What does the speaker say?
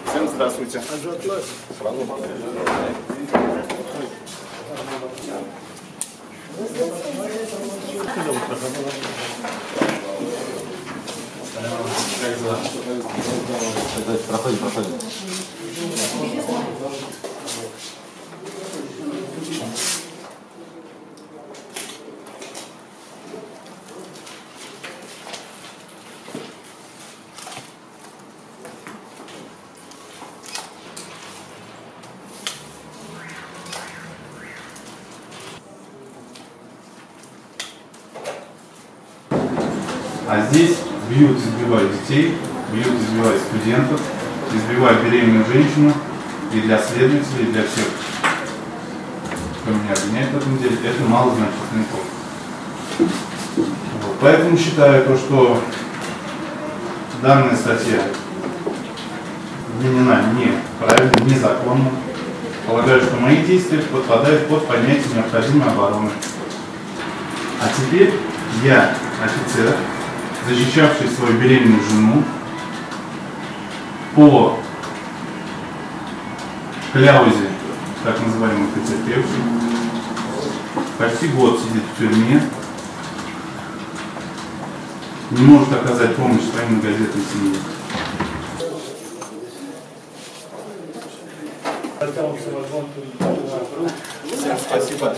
Всем здравствуйте. Проходим. А здесь бьют, избивают детей, бьют, избивают студентов, избивают беременную женщину, и для следователей, и для всех, кто меня обвиняет в этом деле, это малозначительный факт. Вот. Поэтому считаю то, что данная статья вменена неправильно, незаконно. Полагаю, что мои действия подпадают под понятие необходимой обороны. А теперь я, офицер, защищавший свою беременную жену, по кляузе, так называемый потерпевший, почти год сидит в тюрьме, не может оказать помощь своим многодетным семье. Всем спасибо.